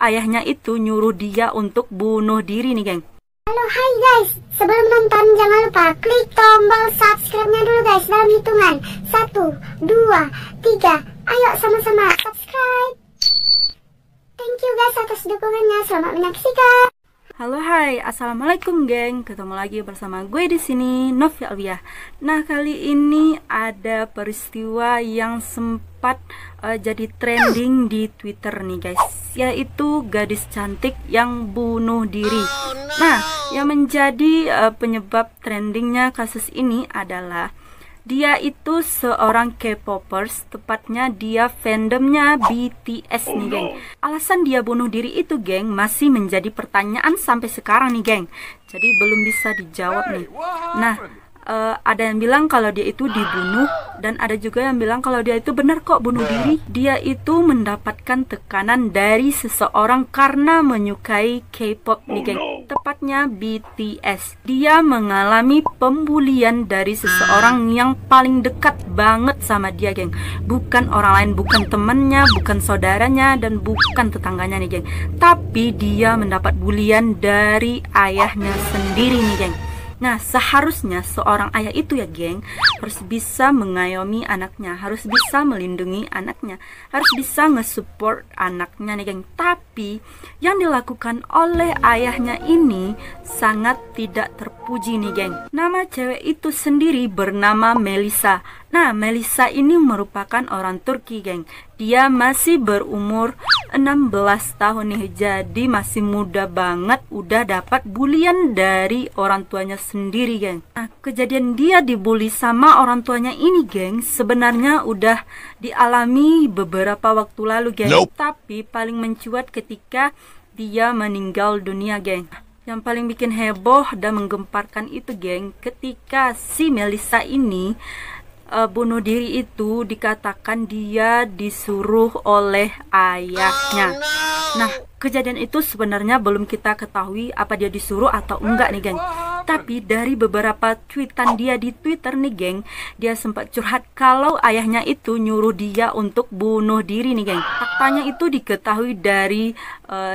ayahnya itu nyuruh dia untuk bunuh diri nih, geng. Halo, hai guys. Sebelum nonton jangan lupa klik tombol subscribe-nya dulu guys dalam hitungan 1, 2, 3. Ayo sama-sama subscribe. Thank you guys atas dukungannya. Selamat menyaksikan. Halo, hai, assalamualaikum geng. Ketemu lagi bersama gue di sini, Novi Alwiah. Nah, kali ini ada peristiwa yang sempat jadi trending di Twitter nih guys, yaitu gadis cantik yang bunuh diri. Nah, yang menjadi penyebab trendingnya kasus ini adalah dia itu seorang K-popers, tepatnya dia fandomnya BTS nih geng. Alasan dia bunuh diri itu geng masih menjadi pertanyaan sampai sekarang nih geng. Jadi belum bisa dijawab nih. Nah, ada yang bilang kalau dia itu dibunuh, dan ada juga yang bilang kalau dia itu benar kok bunuh diri. Dia itu mendapatkan tekanan dari seseorang karena menyukai K-pop nih geng, tepatnya BTS. Dia mengalami pembulian dari seseorang yang paling dekat banget sama dia geng. Bukan orang lain, bukan temannya, bukan saudaranya, dan bukan tetangganya nih geng. Tapi dia mendapat bulian dari ayahnya sendiri nih geng. Nah, seharusnya seorang ayah itu ya geng harus bisa mengayomi anaknya, harus bisa melindungi anaknya, harus bisa nge-support anaknya nih geng. Tapi yang dilakukan oleh ayahnya ini sangat tidak terpuji nih geng. Nama cewek itu sendiri bernama Melissa. Nah, Melissa ini merupakan orang Turki geng. Dia masih berumur 16 tahun nih, jadi masih muda banget udah dapat bulian dari orang tuanya sendiri geng. Nah, kejadian dia dibully sama orang tuanya ini geng sebenarnya udah dialami beberapa waktu lalu geng. Tapi paling mencuat ketika dia meninggal dunia geng. Yang paling bikin heboh dan menggemparkan itu geng, ketika si Melissa ini bunuh diri itu dikatakan dia disuruh oleh ayahnya. Nah, kejadian itu sebenarnya belum kita ketahui apa dia disuruh atau enggak nih geng. Tapi dari beberapa tweetan dia di Twitter nih geng, dia sempat curhat kalau ayahnya itu nyuruh dia untuk bunuh diri nih geng. Faktanya itu diketahui dari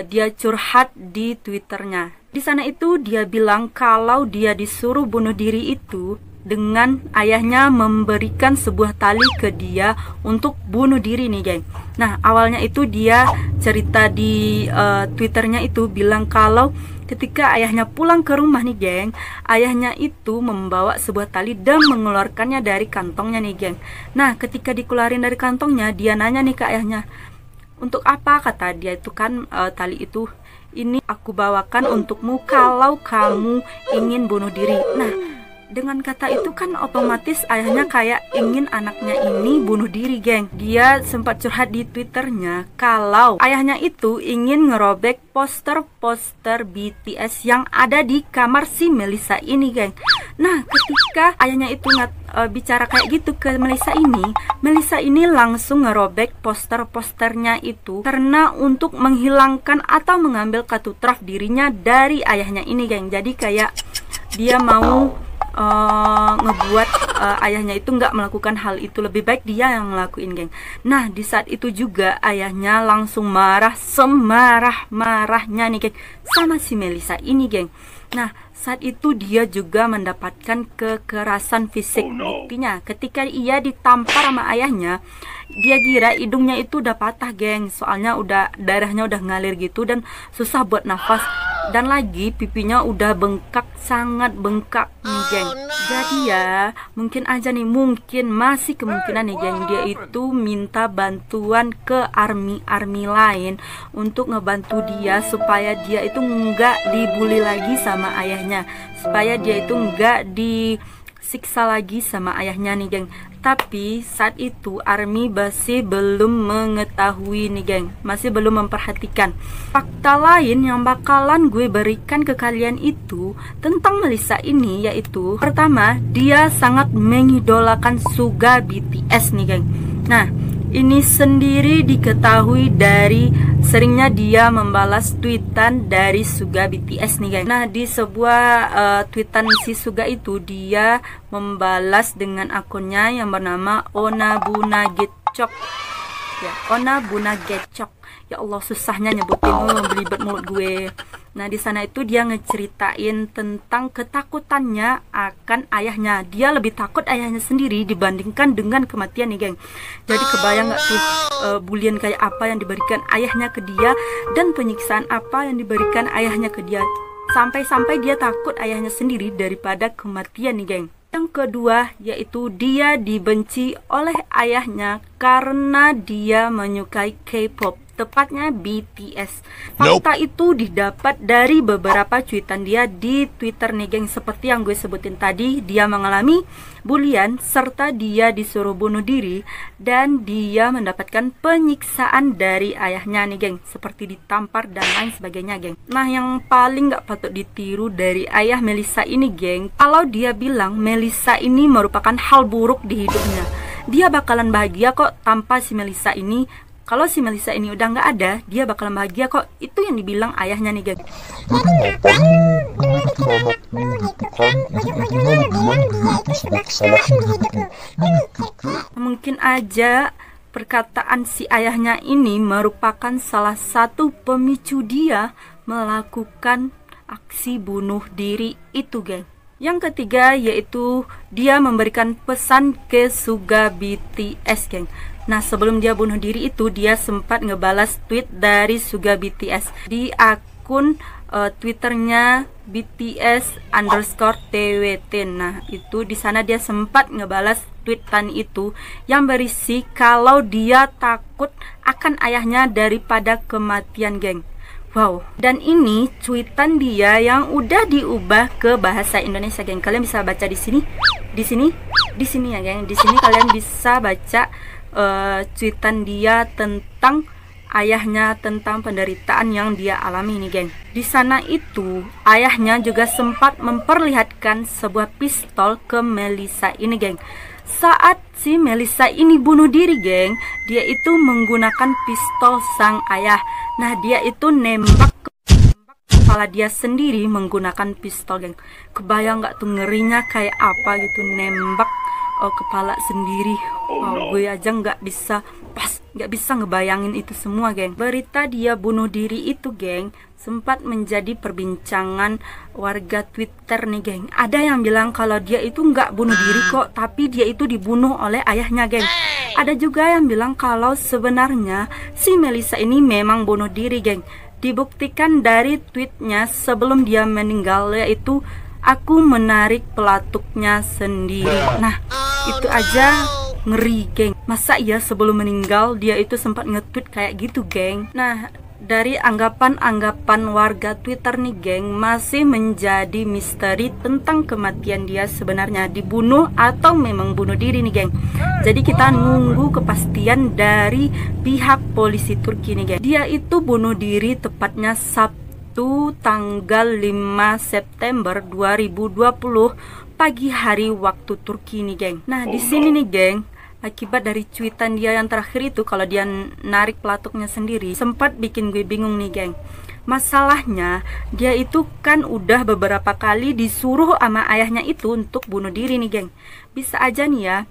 dia curhat di Twitternya. Di sana itu dia bilang kalau dia disuruh bunuh diri itu dengan ayahnya memberikan sebuah tali ke dia untuk bunuh diri nih geng. Nah, awalnya itu dia cerita di Twitternya itu bilang kalau ketika ayahnya pulang ke rumah nih geng, ayahnya itu membawa sebuah tali dan mengeluarkannya dari kantongnya nih geng. Nah, ketika dikeluarin dari kantongnya, dia nanya nih ke ayahnya, untuk apa? Kata dia itu kan tali itu, ini aku bawakan untukmu kalau kamu ingin bunuh diri. Nah, dengan kata itu kan otomatis ayahnya kayak ingin anaknya ini bunuh diri geng. Dia sempat curhat di Twitternya kalau ayahnya itu ingin ngerobek poster-poster BTS yang ada di kamar si Melissa ini geng. Nah, ketika ayahnya itu bicara kayak gitu ke Melissa ini langsung ngerobek poster-posternya itu karena untuk menghilangkan atau mengambil kartu truf dirinya dari ayahnya ini geng. Jadi kayak dia mau ngebuat ayahnya itu nggak melakukan hal itu, lebih baik dia yang ngelakuin geng. Nah, di saat itu juga ayahnya langsung marah semarah-marahnya nih geng sama si Melissa ini geng. Nah, saat itu dia juga mendapatkan kekerasan fisik. Buktinya ketika ia ditampar sama ayahnya, dia kira hidungnya itu udah patah geng, soalnya udah darahnya udah ngalir gitu dan susah buat nafas. Dan lagi pipinya udah bengkak, sangat bengkak nih geng. Jadi ya mungkin aja nih, mungkin masih kemungkinan nih geng, dia itu minta bantuan ke army lain untuk ngebantu dia supaya dia itu nggak dibully lagi sama ayahnya, supaya dia itu nggak disiksa lagi sama ayahnya nih geng. Tapi saat itu army masih belum mengetahui nih geng, masih belum memperhatikan. Fakta lain yang bakalan gue berikan ke kalian itu tentang Melissa ini, yaitu pertama, dia sangat mengidolakan Suga BTS nih geng. Nah, ini sendiri diketahui dari seringnya dia membalas tweetan dari Suga BTS nih guys. Nah, di sebuah tweetan si Suga itu dia membalas dengan akunnya yang bernama Onabunagecok. Ya, Onabunagecok. Ya Allah, susahnya nyebutin, belibet mulut gue. Nah, di sana itu dia ngeceritain tentang ketakutannya akan ayahnya. Dia lebih takut ayahnya sendiri dibandingkan dengan kematian nih, geng. Jadi kebayang nggak tuh bulian kayak apa yang diberikan ayahnya ke dia dan penyiksaan apa yang diberikan ayahnya ke dia. Sampai-sampai dia takut ayahnya sendiri daripada kematian nih, geng. Yang kedua yaitu dia dibenci oleh ayahnya karena dia menyukai K-pop, tepatnya BTS. Fakta itu didapat dari beberapa cuitan dia di Twitter nih, geng. Seperti yang gue sebutin tadi, dia mengalami bulian serta dia disuruh bunuh diri dan dia mendapatkan penyiksaan dari ayahnya nih, geng, seperti ditampar dan lain sebagainya, geng. Nah, yang paling gak patut ditiru dari ayah Melissa ini, geng, kalau dia bilang Melissa ini merupakan hal buruk di hidupnya, dia bakalan bahagia kok tanpa si Melissa ini. Kalau si Melissa ini udah nggak ada, dia bakalan bahagia kok. Itu yang dibilang ayahnya nih, geng. Jadi ngapain ngeliatin anakku gitu kan? Ujung-ujungnya lu bilang dia itu sebuah kesalahan di hidupmu. Mungkin aja perkataan si ayahnya ini merupakan salah satu pemicu dia melakukan aksi bunuh diri itu, geng. Yang ketiga yaitu dia memberikan pesan ke Suga BTS, geng. Nah, sebelum dia bunuh diri itu, dia sempat ngebalas tweet dari Suga BTS di akun Twitternya BTS_TWT. Nah, itu di sana dia sempat ngebalas tweetan itu yang berisi kalau dia takut akan ayahnya daripada kematian, geng. Wow, dan ini cuitan dia yang udah diubah ke bahasa Indonesia, geng. Kalian bisa baca di sini ya, geng. Di sini kalian bisa baca cuitan dia tentang ayahnya, tentang penderitaan yang dia alami nih, geng. Di sana itu ayahnya juga sempat memperlihatkan sebuah pistol ke Melissa ini, geng. Saat si Melissa ini bunuh diri, geng, dia itu menggunakan pistol sang ayah. Nah, dia itu nembak kepala dia sendiri menggunakan pistol, geng. Kebayang nggak tuh ngerinya kayak apa gitu, nembak kepala sendiri. Wow, gue aja nggak bisa ngebayangin itu semua, geng. Berita dia bunuh diri itu, geng, sempat menjadi perbincangan warga Twitter nih, geng. Ada yang bilang kalau dia itu nggak bunuh diri kok, tapi dia itu dibunuh oleh ayahnya, geng. Ada juga yang bilang kalau sebenarnya si Melissa ini memang bunuh diri, geng. Dibuktikan dari tweetnya sebelum dia meninggal, yaitu aku menarik pelatuknya sendiri. Nah, itu aja ngeri, geng. Masa iya sebelum meninggal dia itu sempat nge-tweet kayak gitu, geng. Nah, dari anggapan-anggapan warga Twitter nih, geng, masih menjadi misteri tentang kematian dia sebenarnya, dibunuh atau memang bunuh diri nih, geng. Jadi kita nunggu kepastian dari pihak polisi Turki nih, geng. Dia itu bunuh diri tepatnya Sabtu tanggal 5 September 2020 pagi hari waktu Turki nih, geng. Nah, di sini nih, geng, akibat dari cuitan dia yang terakhir itu, kalau dia narik pelatuknya sendiri, sempat bikin gue bingung nih, geng. Masalahnya dia itu kan udah beberapa kali disuruh sama ayahnya itu untuk bunuh diri nih, geng. Bisa aja nih ya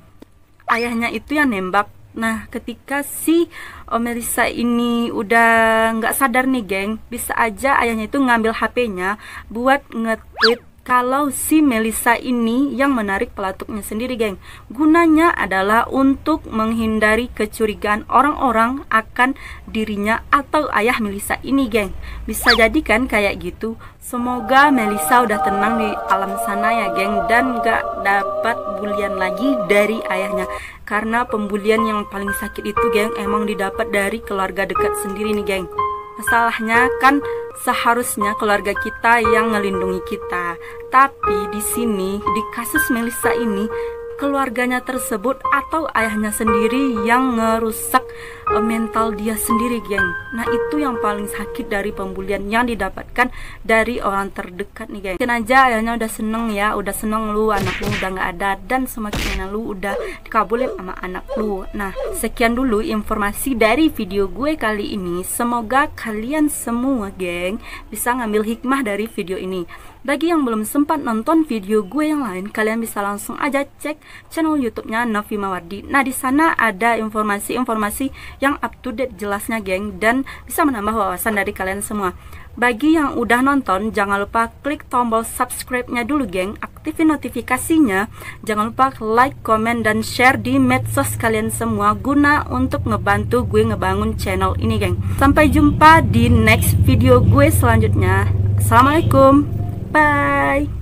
ayahnya itu yang nembak. Nah, ketika si Melissa ini udah nggak sadar nih, geng, bisa aja ayahnya itu ngambil HP-nya buat nge-tweet kalau si Melissa ini yang menarik pelatuknya sendiri, geng. Gunanya adalah untuk menghindari kecurigaan orang-orang akan dirinya atau ayah Melissa ini, geng. Bisa jadi kan kayak gitu. Semoga Melissa udah tenang di alam sana ya, geng, dan gak dapat bulian lagi dari ayahnya. Karena pembulian yang paling sakit itu, geng, emang didapat dari keluarga dekat sendiri nih, geng. Masalahnya kan seharusnya keluarga kita yang ngelindungi kita. Tapi di sini, di kasus Melissa ini, keluarganya tersebut atau ayahnya sendiri yang ngerusak mental dia sendiri, geng. Nah, itu yang paling sakit dari pembulian yang didapatkan dari orang terdekat nih, geng. Mungkin aja ayahnya udah seneng ya, udah seneng lu anak lu udah nggak ada, dan semakin lu udah dikabulin sama anak lu. Nah, sekian dulu informasi dari video gue kali ini. Semoga kalian semua, geng, bisa ngambil hikmah dari video ini. Bagi yang belum sempat nonton video gue yang lain, kalian bisa langsung aja cek channel YouTube-nya Novi Mawardi. Nah, di sana ada informasi-informasi informasi yang up to date jelasnya geng, dan bisa menambah wawasan dari kalian semua. Bagi yang udah nonton, jangan lupa klik tombol subscribe-nya dulu geng, aktifin notifikasinya, jangan lupa like, komen, dan share di medsos kalian semua guna untuk ngebantu gue ngebangun channel ini geng. Sampai jumpa di next video gue selanjutnya. Assalamualaikum, bye.